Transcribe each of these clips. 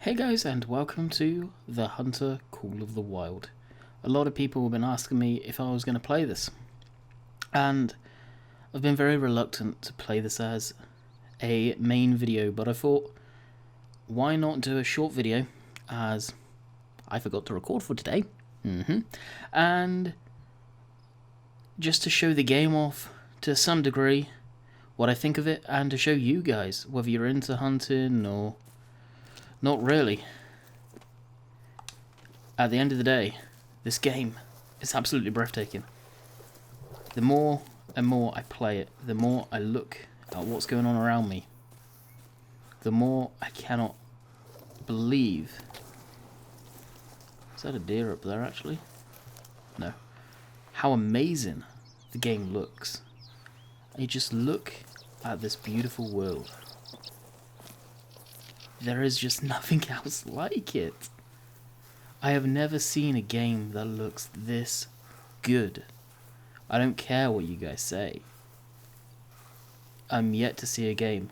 Hey guys, and welcome to The Hunter Call of the Wild. A lot of people have been asking me if I was going to play this, and I've been very reluctant to play this as a main video, but I thought, why not do a short video, as I forgot to record for today, and just to show the game off to some degree, what I think of it, and to show you guys whether you're into hunting or not really. At the end of the day, this game is absolutely breathtaking. The more and more I play it, the more I look at what's going on around me, the more I cannot believe. Is that a deer up there actually? No. How amazing the game looks. You just look at this beautiful world. There is just nothing else like it. I have never seen a game that looks this good. I don't care what you guys say. I'm yet to see a game.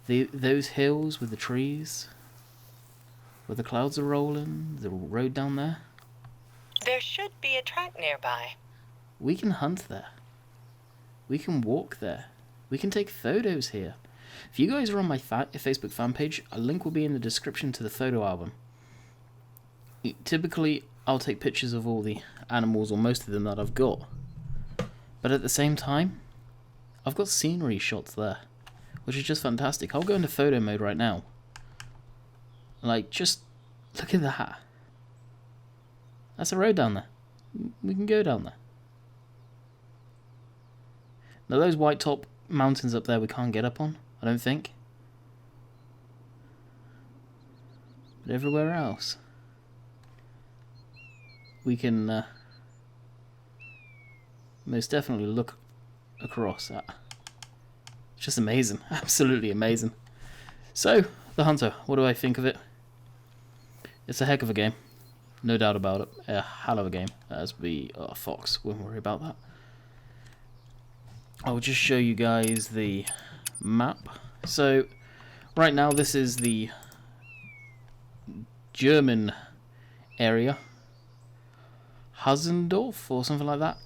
Those hills with the trees, where the clouds are rolling, the road down there. There should be a track nearby. We can hunt there. We can walk there. We can take photos here. If you guys are on my Facebook fan page, a link will be in the description to the photo album. Typically, I'll take pictures of all the animals, or most of them, that I've got. But at the same time, I've got scenery shots there, which is just fantastic. I'll go into photo mode right now. Like, just look at that. That's a road down there. We can go down there. Now, those white top mountains up there we can't get up on, I don't think. But everywhere else, we can most definitely look across at. It's just amazing, absolutely amazing. So, The Hunter, what do I think of it? It's a heck of a game, no doubt about it. A hell of a game. As we Fox, won't worry about that. I'll just show you guys the map. So, right now this is the German area, Hasendorf or something like that.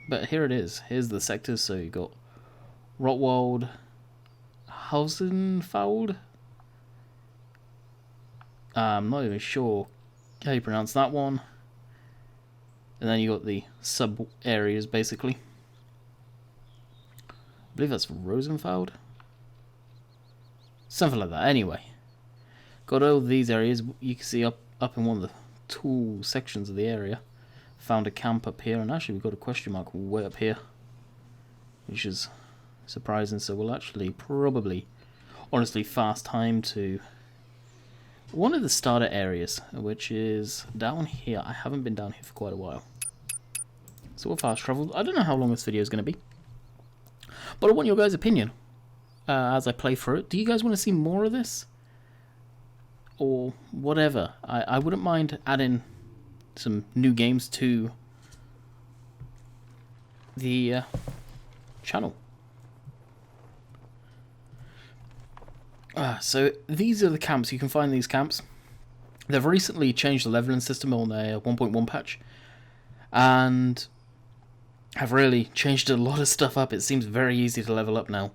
But here it is. Here's the sectors. So you got Rottwald, Hausenfeld. I'm not even sure how you pronounce that one. And then you got the sub areas basically. I believe that's Rosenfeld. Something like that. Anyway, got all these areas. You can see up in one of the tall sections of the area. Found a camp up here, and actually we've got a question mark way up here, which is surprising. So we'll actually probably, honestly, fast time to one of the starter areas, which is down here. I haven't been down here for quite a while, so we'll fast travel. I don't know how long this video is going to be, but I want your guys' opinion as I play through it. Do you guys want to see more of this? Or whatever. I wouldn't mind adding some new games to the channel. So these are the camps. You can find these camps. They've recently changed the leveling system on their 1.1 patch, and have really changed a lot of stuff up. It seems very easy to level up now.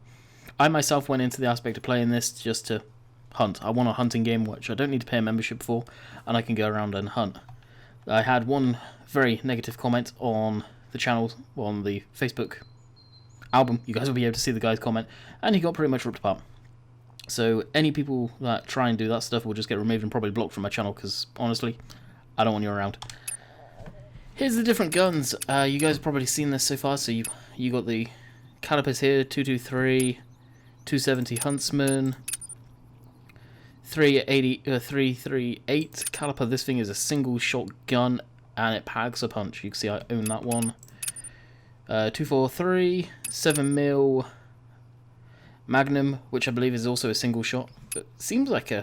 I myself went into the aspect of playing this just to hunt. I want a hunting game which I don't need to pay a membership for, and I can go around and hunt. I had one very negative comment on the channel, on the Facebook album. You guys will be able to see the guy's comment, and he got pretty much ripped apart. So any people that try and do that stuff will just get removed and probably blocked from my channel, because honestly, I don't want you around. Here's the different guns. You guys have probably seen this so far. So you got the calipers here: 223, 270 Huntsman, 338 caliper. This thing is a single shot gun, and it packs a punch. You can see I own that one. 243, 7mm Magnum, which I believe is also a single shot, but seems like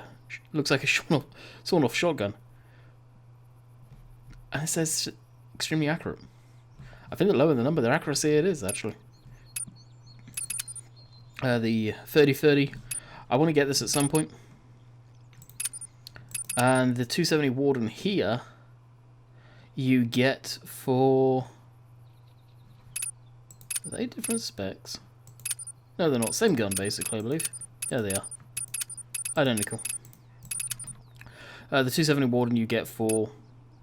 looks like a sawn off shotgun. And it says extremely accurate. I think the lower the number, the accuracy it is actually. The 30-30. I want to get this at some point. And the 270 Warden here, you get for... Are they different specs? No, they're not. Same gun, basically, I believe. Yeah, they are. Identical. The 270 Warden you get for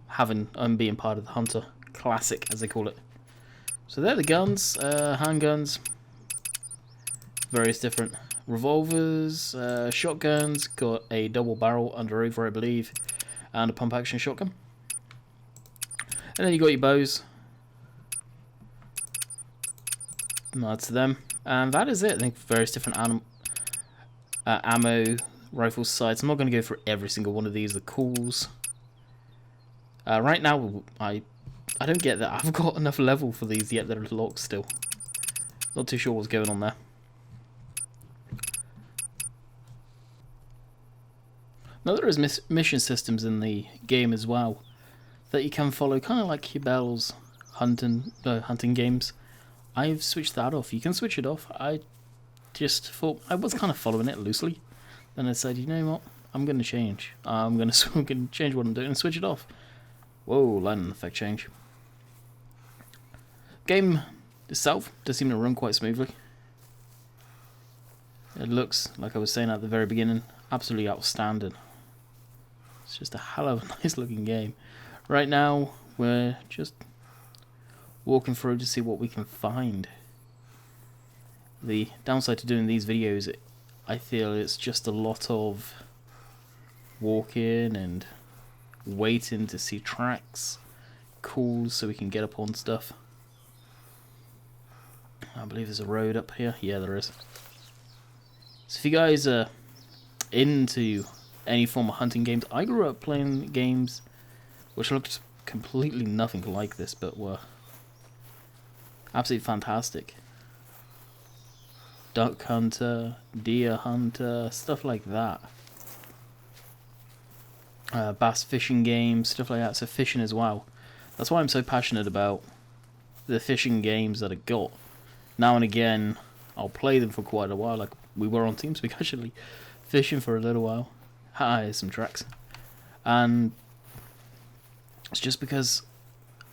having being part of the Hunter Classic, as they call it. So they're the guns, handguns, various different revolvers, shotguns, got a double barrel under over, I believe, and a pump action shotgun. And then you got your bows. That's them. And that is it. I think various different ammo, rifle sights. I'm not going to go through every single one of these, the calls. Right now, I don't get that. I've got enough level for these yet. They're locked still. Not too sure what's going on there. Now there is mission systems in the game as well that you can follow, kind of like Bell's hunting games. I've switched that off. You can switch it off. I just thought I was kind of following it loosely. Then I said, you know what? I'm going to change. I'm going to change what I'm doing and switch it off. Whoa, lightning effect change. Game itself does seem to run quite smoothly. It looks, like I was saying at the very beginning, absolutely outstanding. It's just a hell of a nice looking game. Right now, we're just walking through to see what we can find. The downside to doing these videos, I feel it's just a lot of walking and waiting to see tracks, calls, so we can get up on stuff. I believe there's a road up here. Yeah, there is. So if you guys are into any form of hunting games, I grew up playing games which looked completely nothing like this, but were absolutely fantastic. Duck hunter, deer hunter, stuff like that. Bass fishing games, stuff like that. So fishing as well. That's why I'm so passionate about the fishing games that I got. Now and again, I'll play them for quite a while. Like we were on TeamSpeak actually, fishing for a little while. Here's some tracks. And it's just because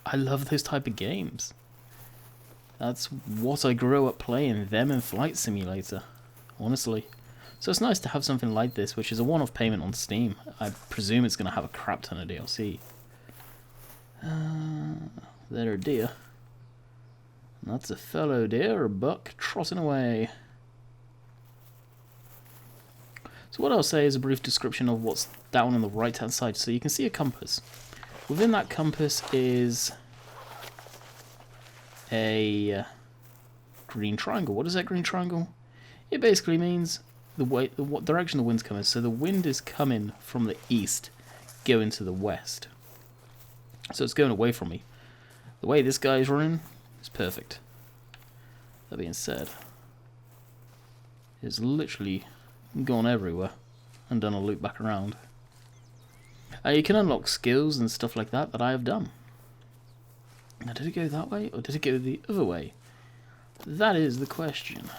I love those type of games. That's what I grew up playing, them and Flight Simulator, honestly. So it's nice to have something like this, which is a one-off payment on Steam. I presume it's going to have a crap ton of DLC. There are deer. And that's a fellow deer, a buck, trotting away. So what I'll say is a brief description of what's down on the right-hand side. So you can see a compass. Within that compass is a green triangle. What is that green triangle? It basically means what direction the wind's coming. So the wind is coming from the east, going to the west. So it's going away from me. The way this guy is running is perfect. That being said, it's literally gone everywhere and done a loop back around. You can unlock skills and stuff like that I have done. Now, did it go that way or did it go the other way? That is the question.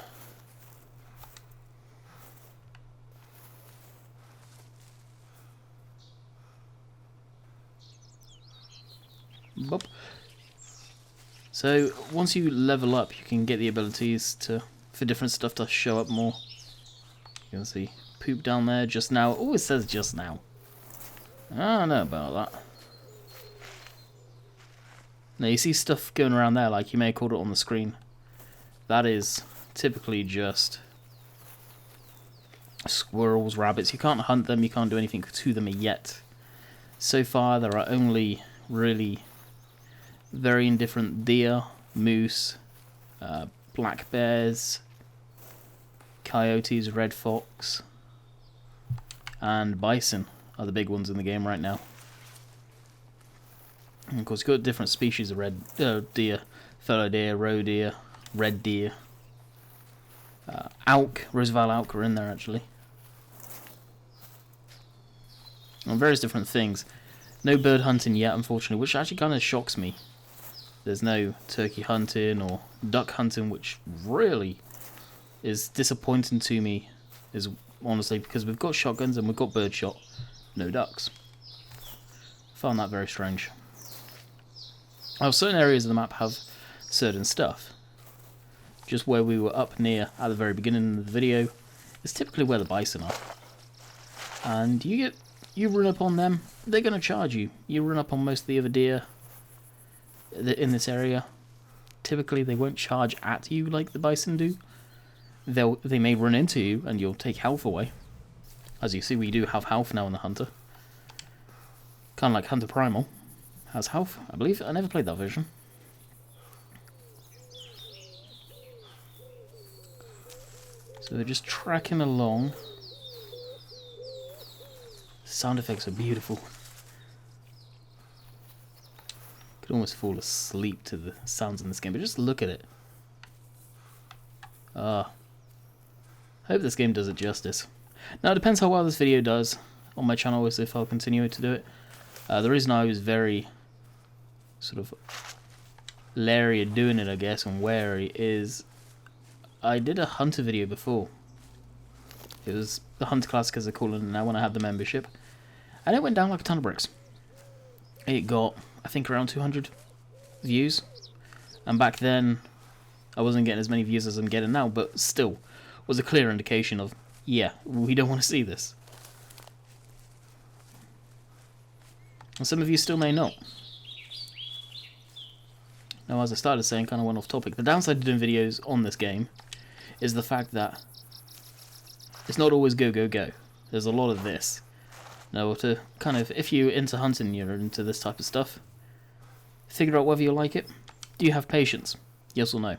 Bop. So once you level up, you can get the abilities for different stuff to show up more. You can see poop down there just now. Oh, it says just now. I don't know about that. Now you see stuff going around there, like you may have caught it on the screen. That is typically just squirrels, rabbits. You can't hunt them, you can't do anything to them yet. So far there are only really very indifferent deer, moose, black bears, coyotes, red fox, and bison are the big ones in the game right now. And of course, you've got different species of deer, fellow deer, roe deer, red deer, elk, Roosevelt elk are in there actually. And various different things. No bird hunting yet, unfortunately, which actually kind of shocks me. There's no turkey hunting or duck hunting, which really is disappointing to me, is honestly, because we've got shotguns and we've got birdshot. no ducks. Found that very strange. Well, certain areas of the map have certain stuff. Just where we were up near at the very beginning of the video is typically where the bison are. And you run up on them, they're going to charge you. You run up on most of the other deer in this area. Typically they won't charge at you like the bison do. They may run into you and you'll take health away. As you see, we do have health now in the Hunter. Kind of like Hunter Primal has health, I believe. I never played that version. So they're just tracking along. Sound effects are beautiful. Could almost fall asleep to the sounds in this game, but just look at it. I hope this game does it justice. Now, it depends how well this video does on my channel, as if I'll continue to do it. The reason I was very sort of leery at doing it, I guess, and wary, is I did a Hunter video before. It was the Hunter Classic, as they call it now, when I had the membership. And it went down like a ton of bricks. It got, I think, around 200 views. And back then, I wasn't getting as many views as I'm getting now, but still was a clear indication of, yeah, we don't want to see this. And some of you still may not. Now, as I started saying, kind of went off topic. The downside to doing videos on this game is the fact that it's not always go, go, go. There's a lot of this. Now, to kind of, if you're into hunting, you're into this type of stuff, figure out whether you like it. Do you have patience? Yes or no?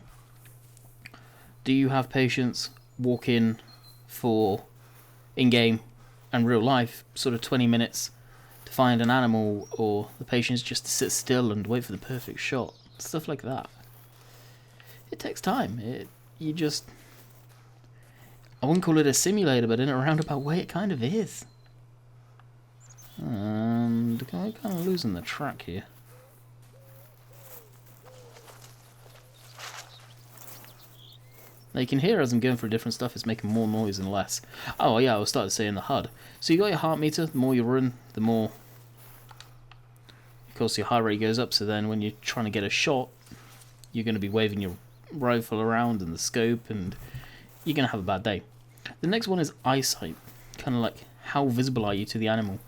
Do you have patience walking for in-game and real life sort of 20 minutes to find an animal, or the patience just to sit still and wait for the perfect shot? Stuff like that. It takes time. I wouldn't call it a simulator, but in a roundabout way it kind of is. And I'm kind of losing the track here. Now you can hear as I'm going through different stuff, it's making more noise and less. Oh yeah, I was starting to say in the HUD. So you got your heart meter, the more you run, the more, of course, your heart rate goes up, so then when you're trying to get a shot, you're going to be waving your rifle around and the scope, and you're going to have a bad day. The next one is eyesight, kind of like how visible are you to the animal.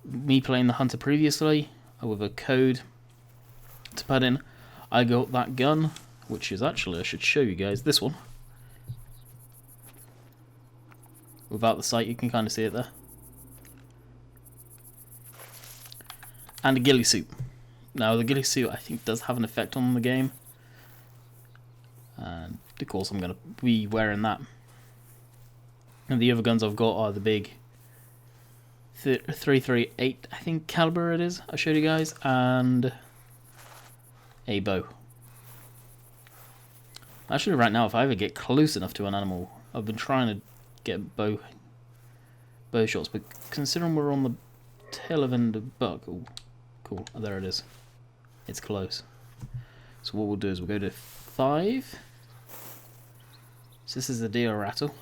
Me playing the Hunter previously, with a code to put in, I got that gun, which is actually, I should show you guys, this one. Without the sight, you can kind of see it there. And a ghillie suit. Now, the ghillie suit, I think, does have an effect on the game. And, of course, I'm going to be wearing that. And the other guns I've got are the big 338, I think, caliber it is, I showed you guys, and a bow. Actually, right now, if I ever get close enough to an animal, I've been trying to get bow shots, but considering we're on the tail of end of buck, oh, cool, oh, there it is. It's close. So what we'll do is we'll go to 5. So this is the deer rattle.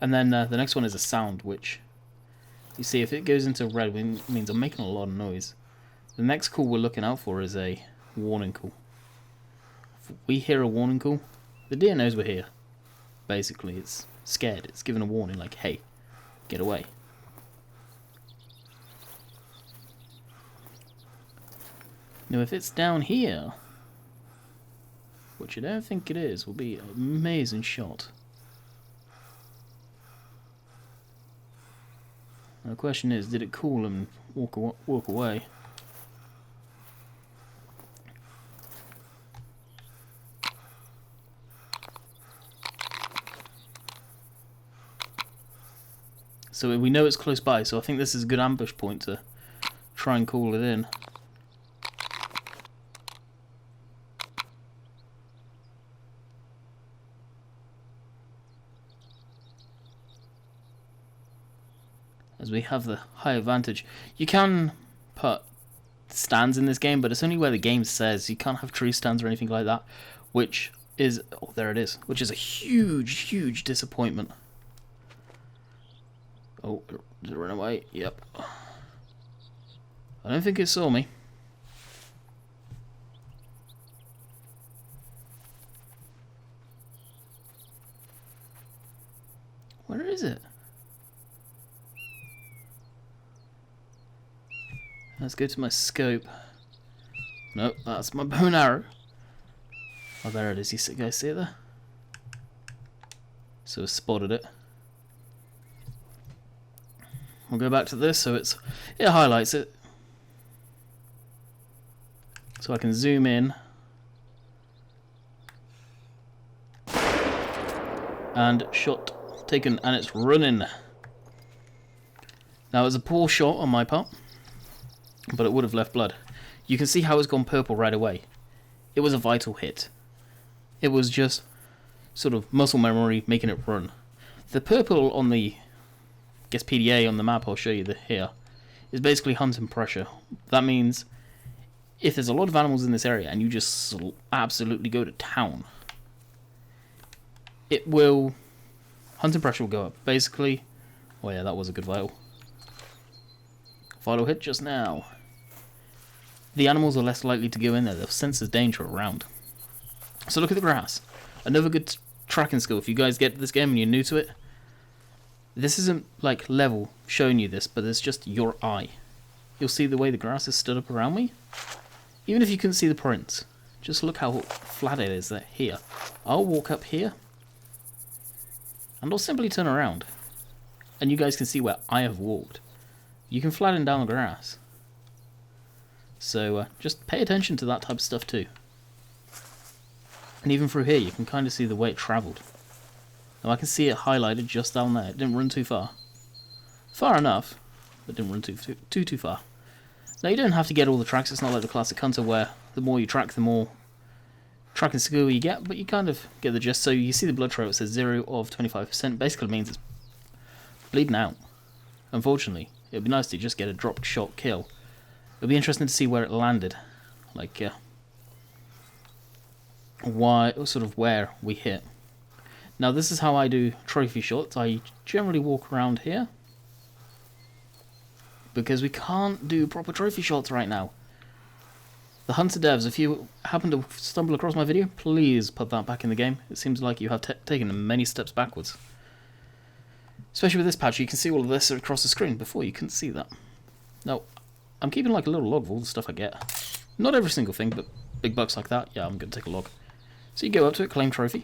And then the next one is a sound, which, you see, if it goes into red, it means I'm making a lot of noise. The next call we're looking out for is a warning call. If we hear a warning call, the deer knows we're here. Basically, it's scared. It's giving a warning, like, hey, get away. Now, if it's down here, which I don't think it is, will be an amazing shot. Now, the question is, did it call and walk away? So we know it's close by, so I think this is a good ambush point to try and call it in. As we have the high advantage. You can put stands in this game, but it's only where the game says. You can't have tree stands or anything like that, which is, oh, there it is, which is a huge, huge disappointment. Oh, did it run away? Yep. I don't think it saw me. Where is it? Let's go to my scope. Nope, that's my bow and arrow. Oh, there it is. You guys see it there? So I spotted it. We'll go back to this so it highlights it. So I can zoom in. And shot taken, and it's running. Now it's a poor shot on my part, but it would have left blood. You can see how it's gone purple right away. It was a vital hit. It was just sort of muscle memory making it run. The purple on the, I guess, PDA on the map, I'll show you here, is basically hunting pressure. That means if there's a lot of animals in this area and you just absolutely go to town, it will, hunting pressure will go up. Basically, oh yeah, that was a good vital. Vital hit just now. The animals are less likely to go in there. They'll sense there's danger around. So look at the grass. Another good tracking skill. If you guys get this game and you're new to it, this isn't like level showing you this, but it's just your eye. You'll see the way the grass is stood up around me. Even if you couldn't see the prints, just look how flat it is there. Here. I'll walk up here, and I'll simply turn around, and you guys can see where I have walked. You can flatten down the grass. So just pay attention to that type of stuff too. And even through here, you can kind of see the way it travelled. Now I can see it highlighted just down there. It didn't run too far. Far enough, but didn't run too far. Now you don't have to get all the tracks. It's not like the classic hunter where the more you track, the more tracking skill you get. But you kind of get the gist. So you see the blood trail. It says 0 of 25%. Basically means it's bleeding out. Unfortunately, it'd be nice to just get a drop shot kill. It'll be interesting to see where it landed, like where we hit. Now this is how I do trophy shots. I generally walk around here because we can't do proper trophy shots right now. The hunter devs, if you happen to stumble across my video, please put that back in the game. It seems like you have taken many steps backwards. Especially with this patch, you can see all of this across the screen. Before you couldn't see that. Now, I'm keeping like a little log of all the stuff I get. Not every single thing, but big bucks like that, yeah, I'm going to take a log. So you go up to it, claim trophy.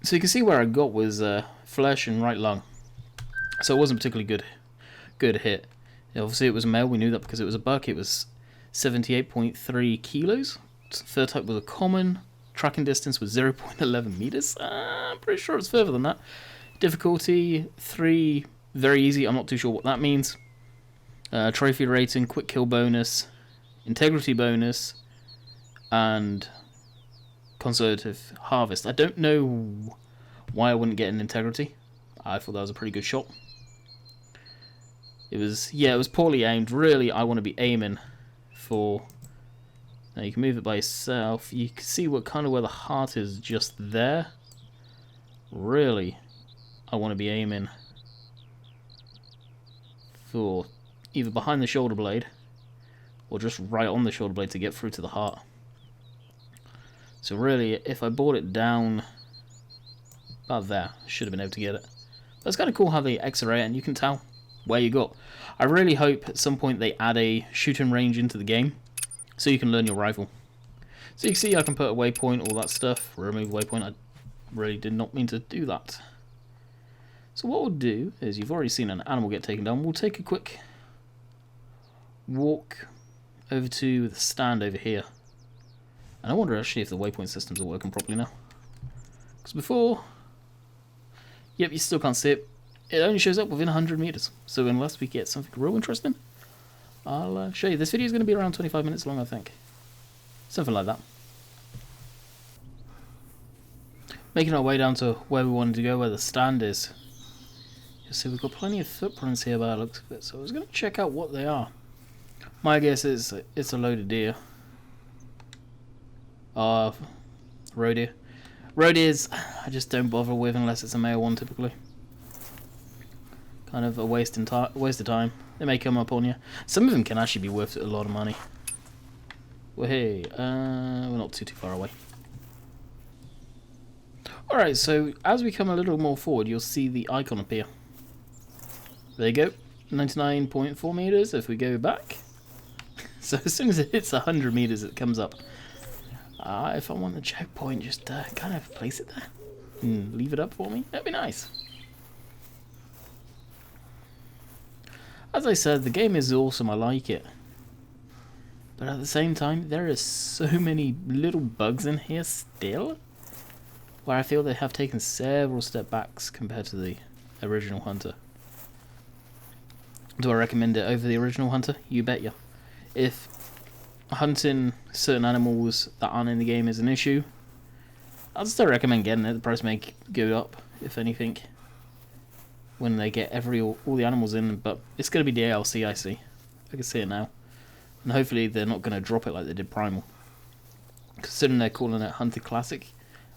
So you can see where I got was flesh and right lung. So it wasn't particularly good hit. Obviously it was a male, we knew that because it was a buck. It was 78.3 kilos. Third type was a common. Tracking distance was 0.11 meters. I'm pretty sure it's further than that. Difficulty 3, very easy. I'm not too sure what that means. Trophy rating, quick kill bonus, integrity bonus, and conservative harvest. I don't know why I wouldn't get an integrity. I thought that was a pretty good shot. It was poorly aimed. Really, I want to be aiming for. Now you can move it by yourself. You can see what kind of where the heart is just there. Really, I want to be aiming for either behind the shoulder blade or just right on the shoulder blade to get through to the heart. So really, if I brought it down about there, I should have been able to get it. But it's kind of cool how they X-ray it and you can tell where you got. I really hope at some point they add a shooting range into the game so you can learn your rifle. So you can see I can put a waypoint, all that stuff, remove waypoint. I really did not mean to do that. So what we'll do is, you've already seen an animal get taken down, we'll take a quick walk over to the stand over here. And I wonder actually if the waypoint systems are working properly now. Because before, yep, you still can't see it. It only shows up within 100 meters. So unless we get something real interesting, I'll show you. This video is going to be around 25 minutes long, I think. Something like that. Making our way down to where we wanted to go, where the stand is. You see, we've got plenty of footprints here by the looks of it. So I was going to check out what they are. My guess is it's a loaded deer. Roe deer. Roe deers, I just don't bother with unless it's a male one typically. kind of a waste of time. They may come up on you. Some of them can actually be worth a lot of money. Well, hey, we're not too far away. Alright, so as we come a little more forward, you'll see the icon appear. There you go, 99.4 meters if we go back. So as soon as it hits 100 meters, it comes up. If I want the checkpoint, just kind of place it there. And leave it up for me. That'd be nice. As I said, the game is awesome. I like it. But at the same time, there are so many little bugs in here still, where I feel they have taken several step backs compared to the original Hunter. Do I recommend it over the original Hunter? You bet ya. If hunting certain animals that aren't in the game is an issue, I'd still recommend getting it. The price may go up, if anything, when they get all the animals in, but it's going to be DLC, I see. I can see it now. And hopefully they're not going to drop it like they did Primal. Considering they're calling it Hunter Classic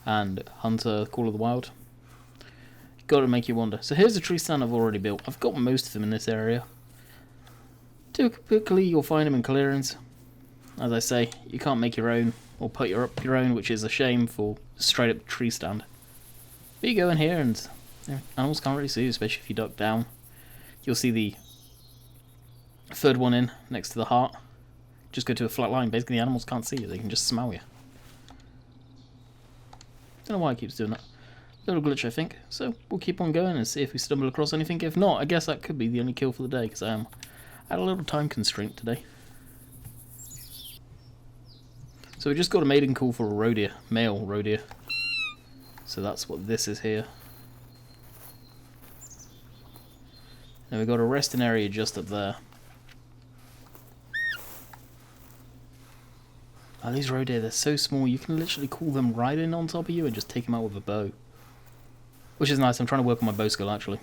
and Hunter Call of the Wild, got to make you wonder. So here's the tree stand I've already built. I've got most of them in this area. Typically you'll find them in clearings. As I say, you can't make your own or put your own, which is a shame for straight up tree stand. But you go in here and animals can't really see you, especially if you duck down. You'll see the third one in next to the heart. Just go to a flat line. Basically the animals can't see you, they can just smell you. Don't know why it keeps doing that. Little glitch, I think. So we'll keep on going and see if we stumble across anything. If not, I guess that could be the only kill for the day, because I am at a little time constraint today. So we just got a mating call for a roe deer, male roe deer. So that's what this is here. And we've got a resting area just up there. Oh, these roe deer, they're so small, you can literally call them right in on top of you and just take them out with a bow. Which is nice. I'm trying to work on my bow skill, actually.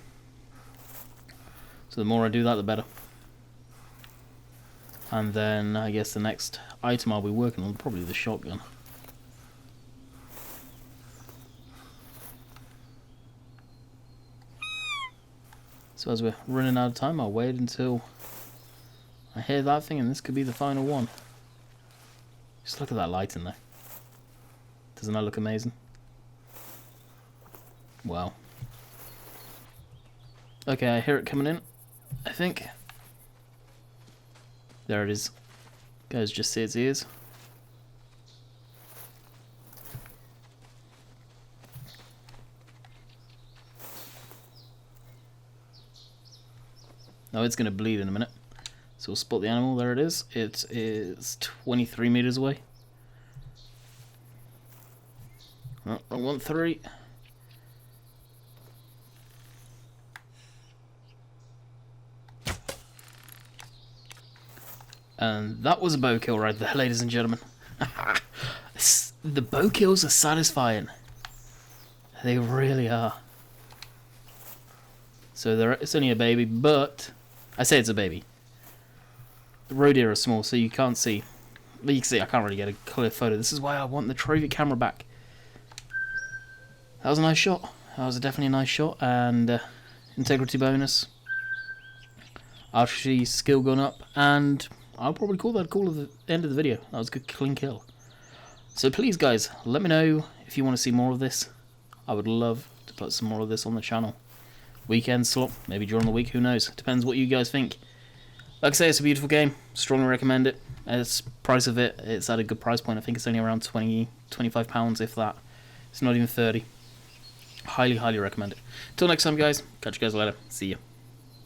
So the more I do that, the better. And then I guess the next item I'll be working on, probably the shotgun. So as we're running out of time, I'll wait until I hear that thing, and this could be the final one. Just look at that light in there. Doesn't that look amazing? Wow. Okay, I hear it coming in, I think. There it is. Guys, just see its ears. Now it's going to bleed in a minute. So we'll spot the animal. There it is. It is 23 meters away. Oh, wrong one, 3. And that was a bow kill right there, ladies and gentlemen. The bow kills are satisfying. They really are. So it's only a baby, but I say it's a baby. The roe deer are small, so you can't see. But you can see, I can't really get a clear photo. This is why I want the trophy camera back. That was a nice shot. That was definitely a nice shot, and integrity bonus. Archery skill gone up, and I'll probably call that the end of the video. That was a good clean kill. So please, guys, let me know if you want to see more of this. I would love to put some more of this on the channel. Weekend slot, maybe during the week, who knows? Depends what you guys think. Like I say, it's a beautiful game. Strongly recommend it. As price of it, it's at a good price point. I think it's only around 20, 25 pounds, if that. It's not even 30. Highly, highly recommend it. Till next time, guys. Catch you guys later. See ya.